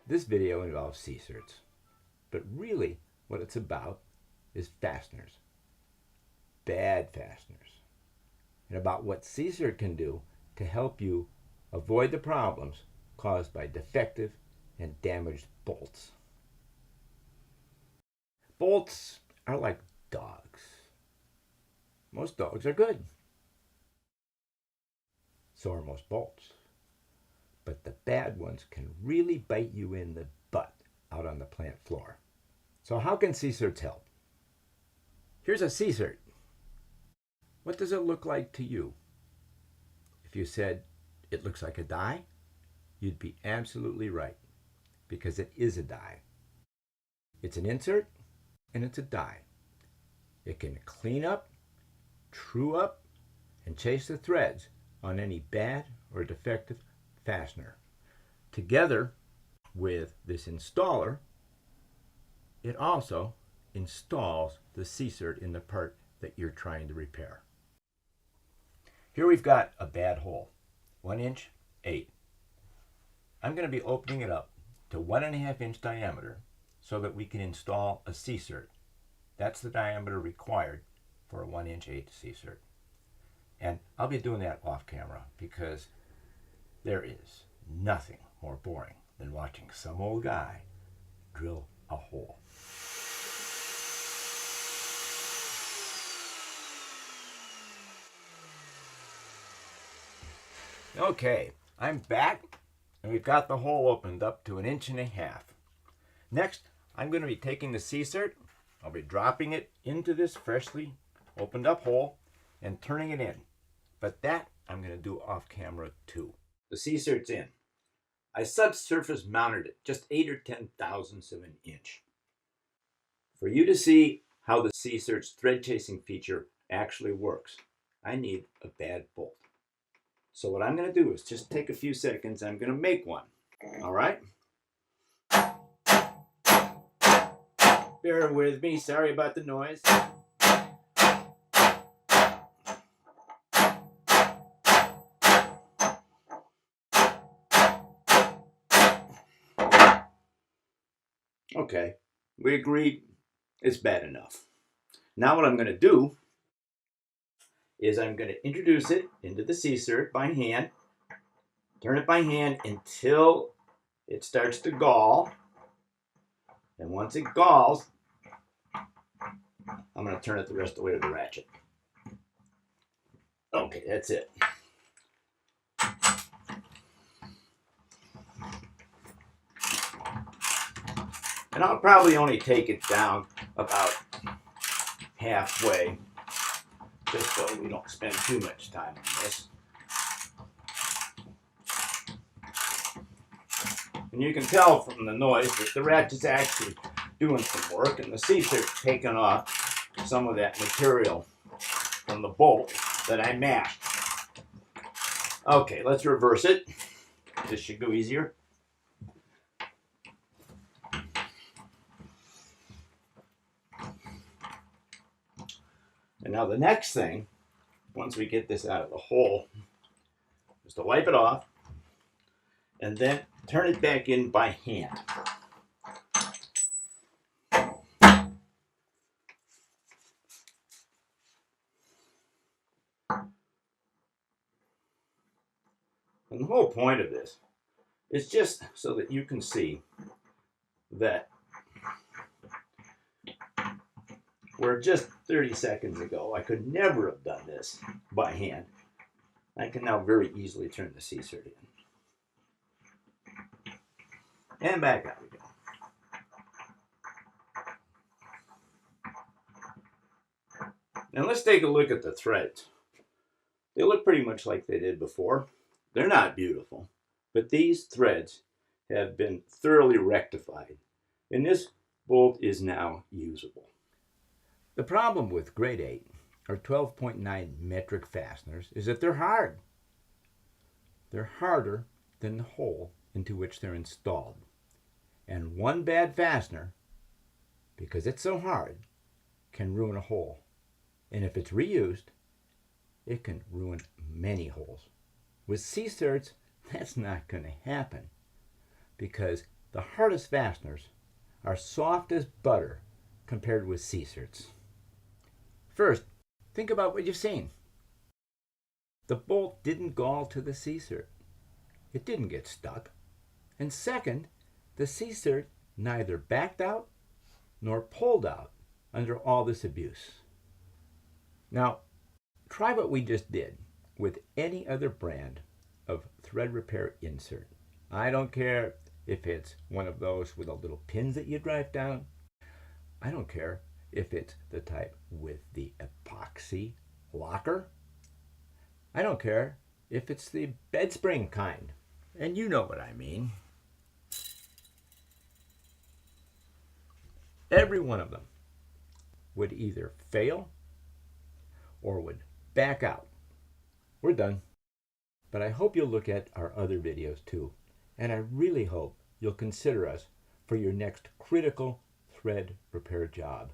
This video involves C-Serts, but really what it's about is fasteners, bad fasteners, and about what C-Sert can do to help you avoid the problems caused by defective and damaged bolts. Bolts are like dogs. Most dogs are good. So are most bolts. But the bad ones can really bite you in the butt out on the plant floor. So how can C-Serts help? Here's a C-Sert. What does it look like to you? If you said it looks like a die, you'd be absolutely right, because it is a die. It's an insert and it's a die. It can clean up, true up, and chase the threads on any bad or defective fastener. Together with this installer, it also installs the C-Sert in the part that you're trying to repair. Here we've got a bad hole, 1 inch 8. I'm going to be opening it up to 1.5 inch diameter so that we can install a C-Sert. That's the diameter required for a 1 inch 8 C-Sert. And I'll be doing that off camera because there is nothing more boring than watching some old guy drill a hole. Okay, I'm back and we've got the hole opened up to 1.5 inches. Next, I'm going to be taking the C-Sert. I'll be dropping it into this freshly opened up hole and turning it in. But that I'm going to do off camera too. The C-Sert's in. I subsurface mounted it just 8 or 10 thousandths of an inch. For you to see how the C-Sert's thread chasing feature actually works, I need a bad bolt. So what I'm going to do is just take a few seconds. I'm going to make one. All right? Bear with me. Sorry about the noise. Okay, we agreed it's bad enough. Now what I'm going to do is I'm going to introduce it into the C-Sert by hand, turn it by hand until it starts to gall. And once it galls, I'm going to turn it the rest of the way to the ratchet. Okay, that's it. And I'll probably only take it down about halfway, just so we don't spend too much time on this. And you can tell from the noise that the ratchet's actually doing some work, and the C-Sert's taking off some of that material from the bolt that I mashed. Okay, let's reverse it. This should go easier. And now the next thing, once we get this out of the hole, is to wipe it off and then turn it back in by hand. And the whole point of this is just so that you can see that where just 30 seconds ago I could never have done this by hand, I can now very easily turn the C-Sert in. And back out we go. Now let's take a look at the threads. They look pretty much like they did before. They're not beautiful, but these threads have been thoroughly rectified, and this bolt is now usable. The problem with grade 8 or 12.9 metric fasteners is that they're hard. They're harder than the hole into which they're installed. And one bad fastener, because it's so hard, can ruin a hole. And if it's reused, it can ruin many holes. With C-Serts, that's not going to happen because the hardest fasteners are soft as butter compared with C-Serts. First, think about what you've seen. The bolt didn't gall to the C-Sert. It didn't get stuck. And second, the C-Sert neither backed out nor pulled out under all this abuse. Now, try what we just did with any other brand of thread repair insert. I don't care if it's one of those with the little pins that you drive down. I don't care if it's the type with the epoxy locker. I don't care if it's the bed spring kind. And you know what I mean. Every one of them would either fail or would back out. We're done. But I hope you'll look at our other videos too. And I really hope you'll consider us for your next critical thread repair job.